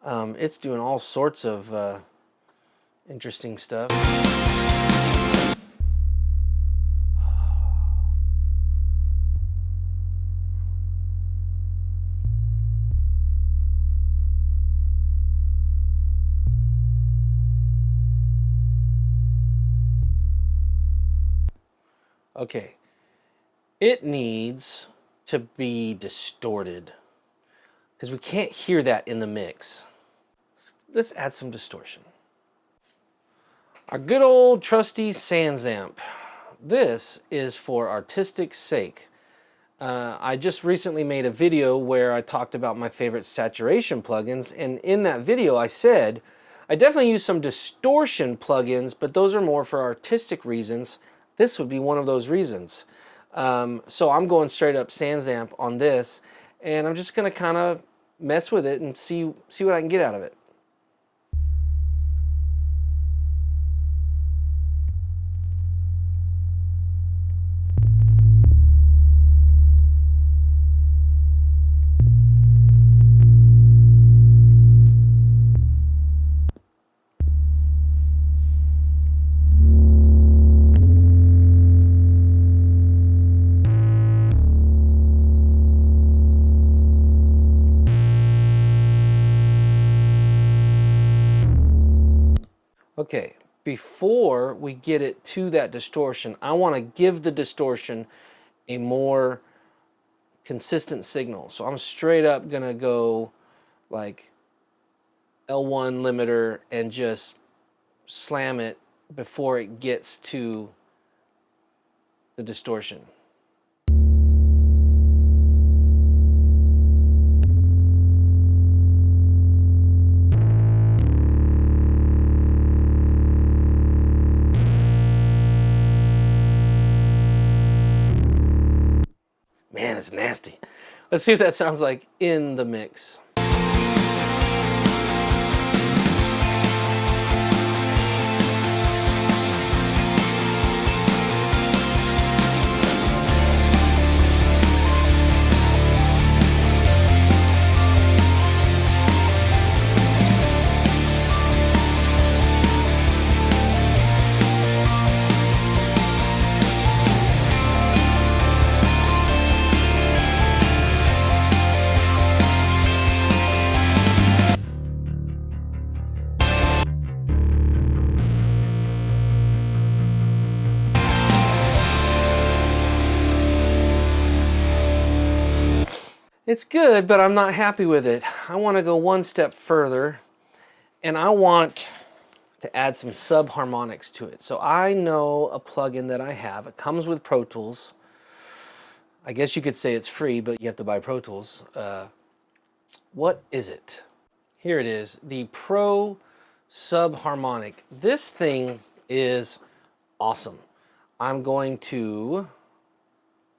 It's doing all sorts of interesting stuff. Okay, it needs to be distorted because we can't hear that in the mix. Let's add some distortion. Our good old trusty SanSamp. This is for artistic sake. I just recently made a video where I talked about my favorite saturation plugins, and in that video I said I definitely use some distortion plugins, but those are more for artistic reasons. This would be one of those reasons. So I'm going straight up SanSamp on this, and I'm just going to kind of mess with it and see what I can get out of it. Okay, before we get it to that distortion, I want to give the distortion a more consistent signal. So I'm straight up going to go like L1 limiter and just slam it before it gets to the distortion. Man, it's nasty. Let's see what that sounds like in the mix. It's good, but I'm not happy with it. I want to go one step further, and I want to add some sub-harmonics to it. So I know a plugin that I have. It comes with Pro Tools. I guess you could say it's free, but you have to buy Pro Tools. What is it? Here it is, the Pro Sub-Harmonic. This thing is awesome. I'm going to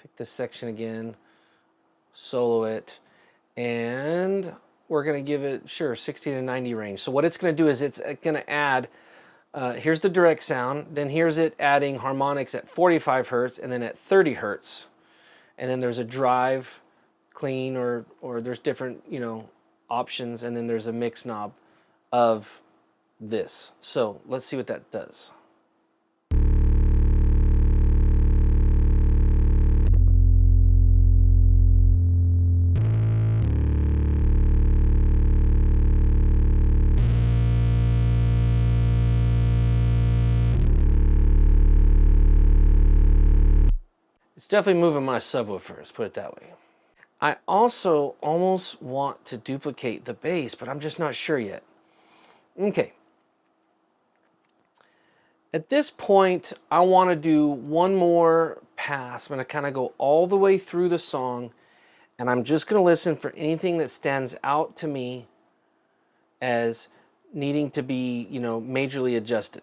pick this section again, solo it, and we're going to give it, sure, 60 to 90 range. So what it's going to do is it's going to add, here's the direct sound, then here's it adding harmonics at 45 hertz and then at 30 hertz. And then there's a drive, clean, or there's different, you know, options, and then there's a mix knob of this. So let's see what that does. It's definitely moving my subwoofer, let's put it that way. I also almost want to duplicate the bass, but I'm just not sure yet. Okay. At this point, I want to do one more pass. I'm going to kind of go all the way through the song, and I'm just going to listen for anything that stands out to me as needing to be, you know, majorly adjusted.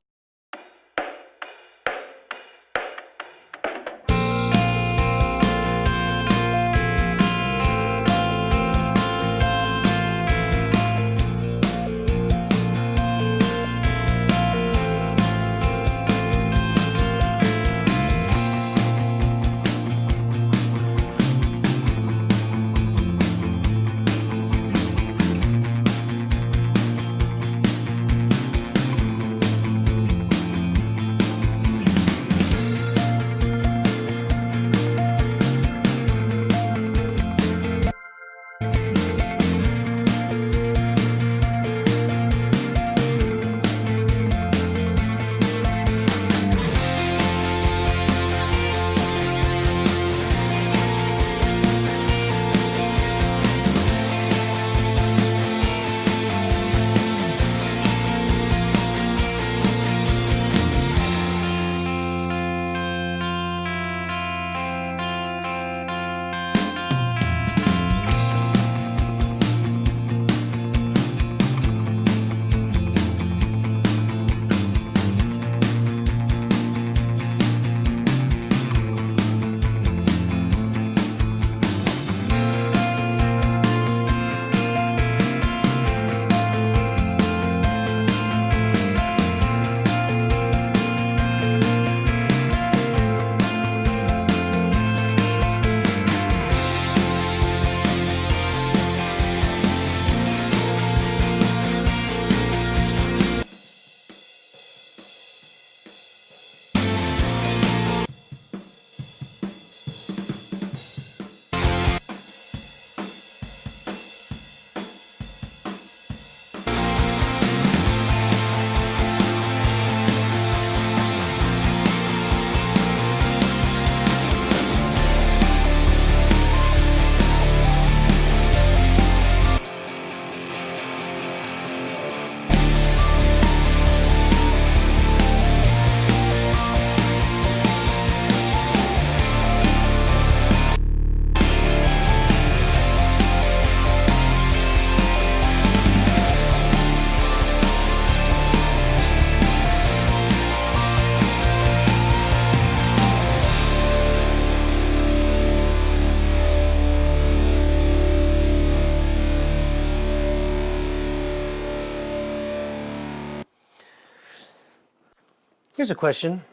Here's a question.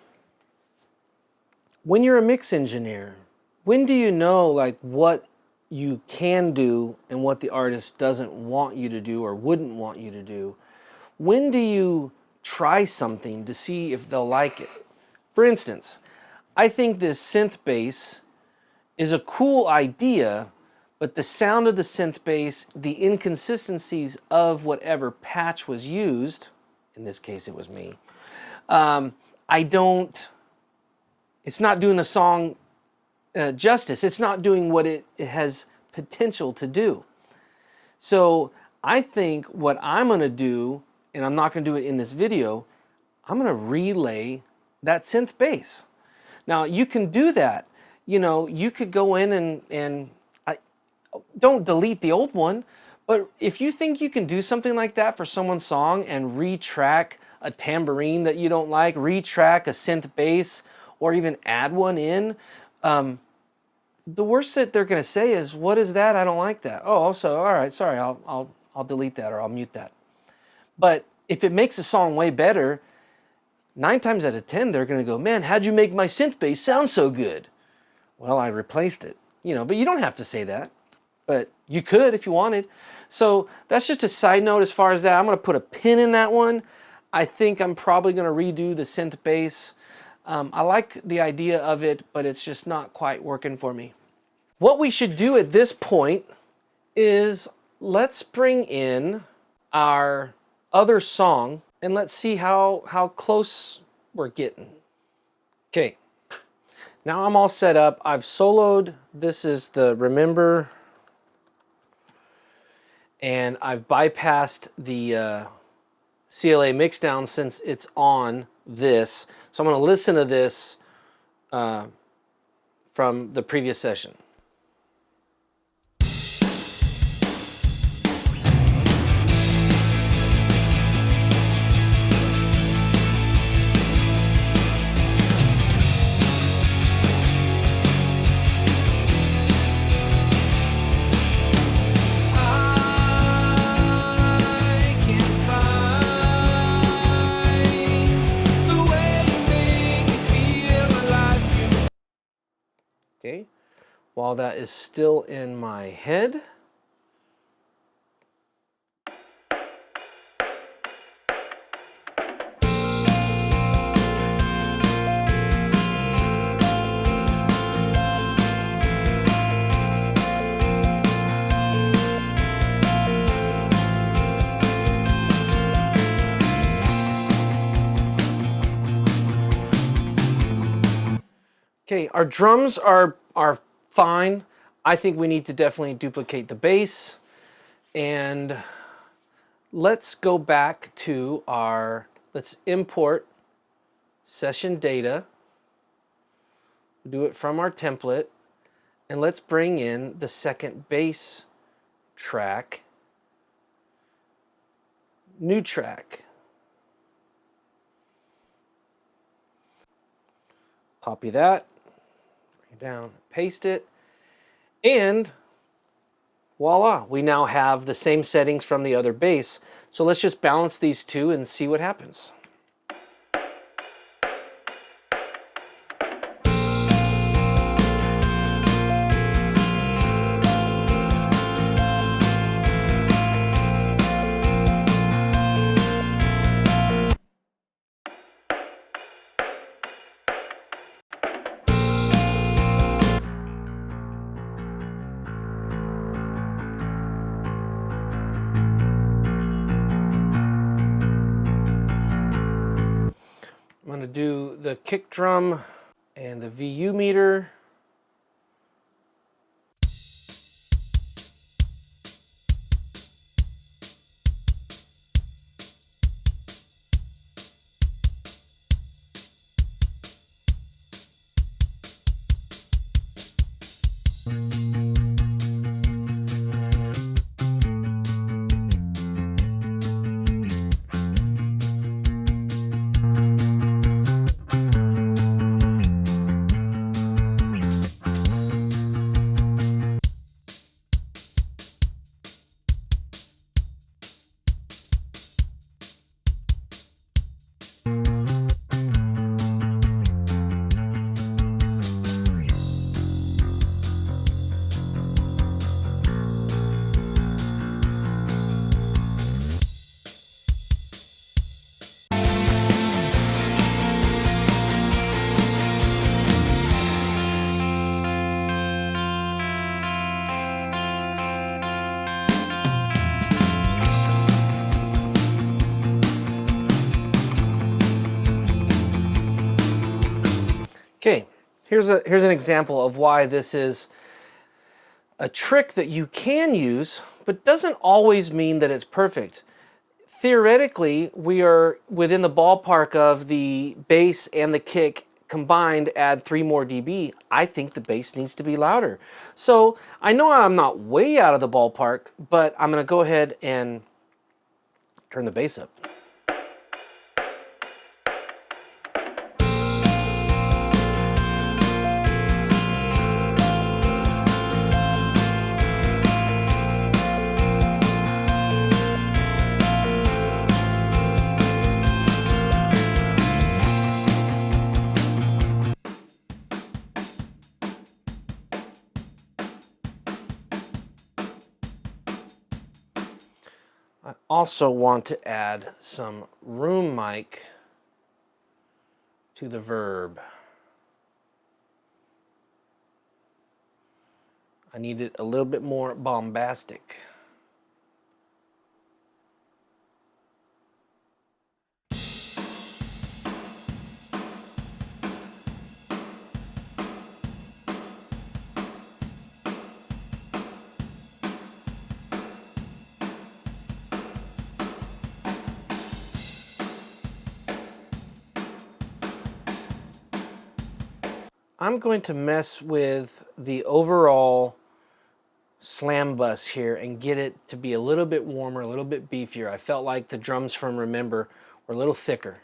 When you're a mix engineer, when do you know like what you can do and what the artist doesn't want you to do or wouldn't want you to do? When do you try something to see if they'll like it? For instance, I think this synth bass is a cool idea, but the sound of the synth bass, the inconsistencies of whatever patch was used, in this case it was me, it's not doing the song justice. It's not doing what it has potential to do. So I think what I'm going to do, and I'm not going to do it in this video, I'm going to relay that synth bass. Now you can do that. You know, you could go in and don't delete the old one, but if you think you can do something like that for someone's song and retrack a tambourine that you don't like, retrack a synth bass, or even add one in, the worst that they're going to say is, "What is that? I don't like that." Oh, also, all right, sorry, I'll delete that or I'll mute that. But if it makes a song way better, 9 times out of 10 they're going to go, "Man, how'd you make my synth bass sound so good?" Well, I replaced it, you know. But you don't have to say that, but you could if you wanted. So that's just a side note as far as that. I'm going to put a pin in that one. I think I'm probably going to redo the synth bass. I like the idea of it, but it's just not quite working for me. What we should do at this point is let's bring in our other song and let's see how close we're getting. Okay, now I'm all set up. I've soloed. This is the Remember, and I've bypassed the CLA mixdown since it's on this. So I'm going to listen to this from the previous session. Okay, while that is still in my head, okay, our drums are fine. I think we need to definitely duplicate the bass. And let's go back to let's import session data. Do it from our template. And let's bring in the second bass track. New track. Copy that. Down, paste it, and voila, we now have the same settings from the other bass. So let's just balance these two and see what happens. I'm going to do the kick drum and the VU meter. Okay, here's an example of why this is a trick that you can use, but doesn't always mean that it's perfect. Theoretically, we are within the ballpark of the bass and the kick combined add 3 more dB. I think the bass needs to be louder. So I know I'm not way out of the ballpark, but I'm going to go ahead and turn the bass up. I also want to add some room mic to the Verb. I need it a little bit more bombastic. I'm going to mess with the overall slam bus here and get it to be a little bit warmer, a little bit beefier. I felt like the drums from Remember were a little thicker.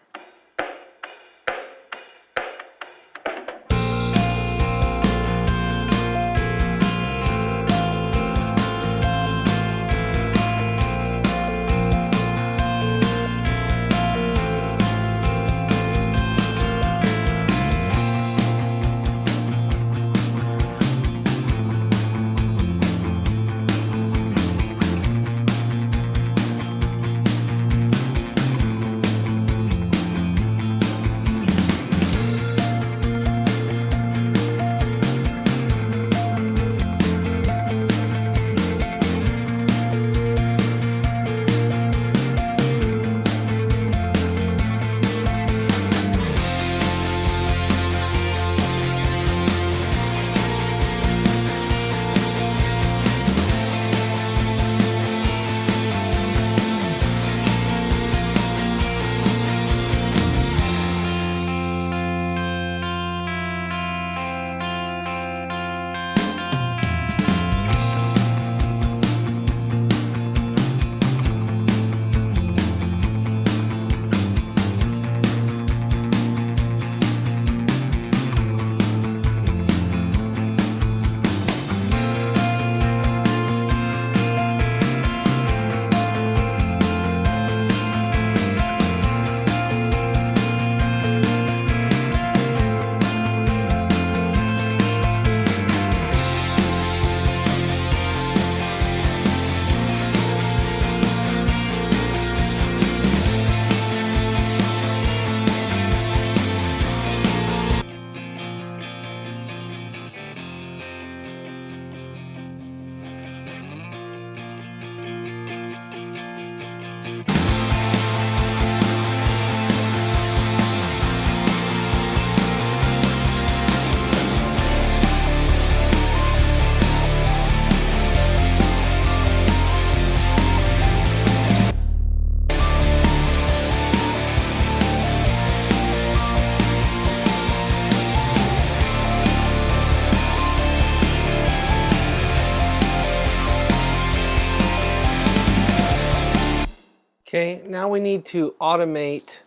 Okay, now we need to automate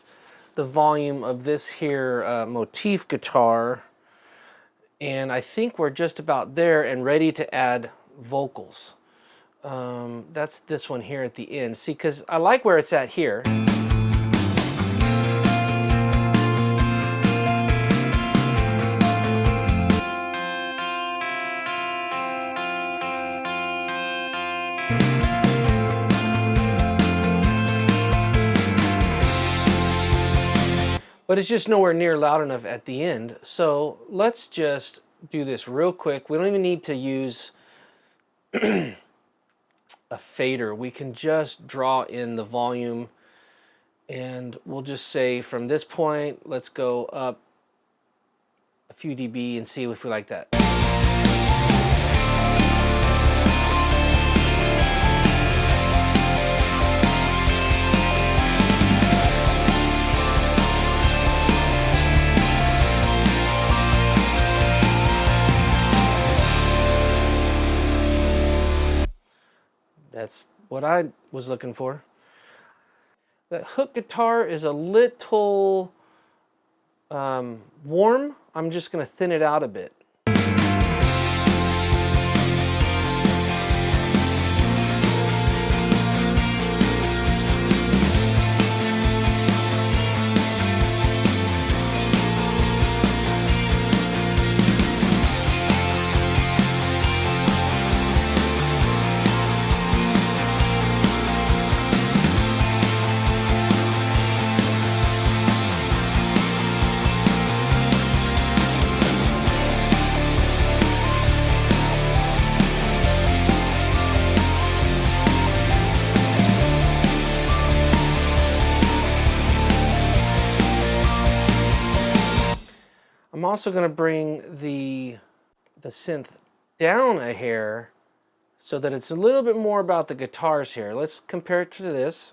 the volume of this here motif guitar, and I think we're just about there and ready to add vocals. That's this one here at the end. See, because I like where it's at here. But it's just nowhere near loud enough at the end. So let's just do this real quick. We don't even need to use a fader. We can just draw in the volume, and we'll just say from this point, let's go up a few dB and see if we like that. That's what I was looking for. That hook guitar is a little warm. I'm just going to thin it out a bit. I'm also going to bring the synth down a hair so that it's a little bit more about the guitars here. Let's compare it to this.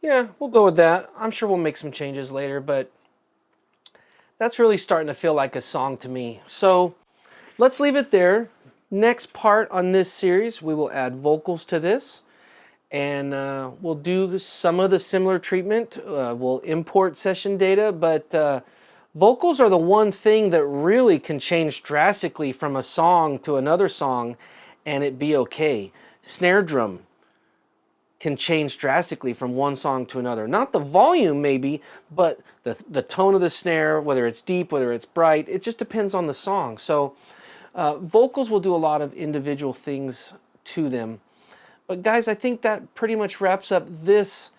Yeah, we'll go with that. I'm sure we'll make some changes later, but that's really starting to feel like a song to me. So let's leave it there. Next part on this series, we will add vocals to this, and we'll do some of the similar treatment. We'll import session data, but vocals are the one thing that really can change drastically from a song to another song and it be okay. Snare drum can change drastically from one song to another. Not the volume maybe, but the tone of the snare, whether it's deep, whether it's bright, it just depends on the song. So vocals will do a lot of individual things to them. But guys, I think that pretty much wraps up this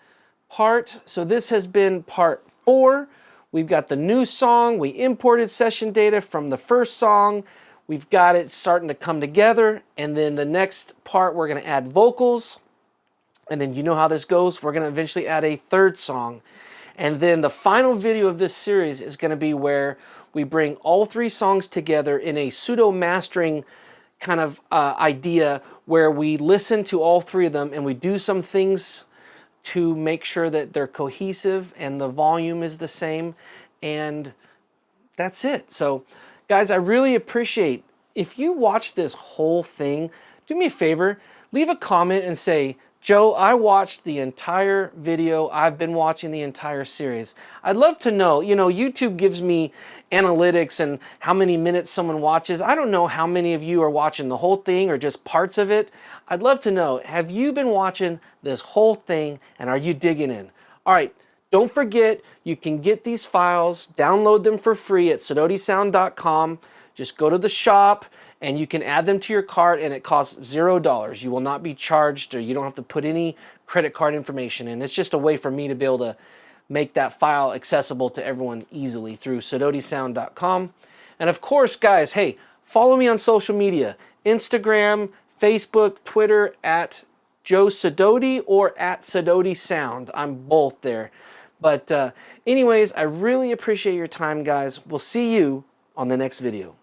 part. So this has been part 4. We've got the new song. We imported session data from the first song. We've got it starting to come together. And then the next part, we're going to add vocals. And then you know how this goes. We're going to eventually add a third song. And then the final video of this series is going to be where we bring all 3 songs together in a pseudo mastering kind of idea where we listen to all 3 of them and we do some things to make sure that they're cohesive and the volume is the same. And that's it. So guys, I really appreciate if you watch this whole thing, do me a favor, leave a comment and say, Joe, I watched the entire video. I've been watching the entire series. I'd love to know, you know, YouTube gives me analytics and how many minutes someone watches. I don't know how many of you are watching the whole thing or just parts of it. I'd love to know, have you been watching this whole thing and are you digging in? All right, don't forget, you can get these files, download them for free at SidotiSound.com. Just go to the shop and you can add them to your cart and it costs $0. You will not be charged or you don't have to put any credit card information in. It's just a way for me to be able to make that file accessible to everyone easily through SidotiSound.com. And of course, guys, hey, follow me on social media, Instagram, Facebook, Twitter, at Joe Sidoti or at Sidoti Sound. I'm both there. But anyways, I really appreciate your time, guys. We'll see you on the next video.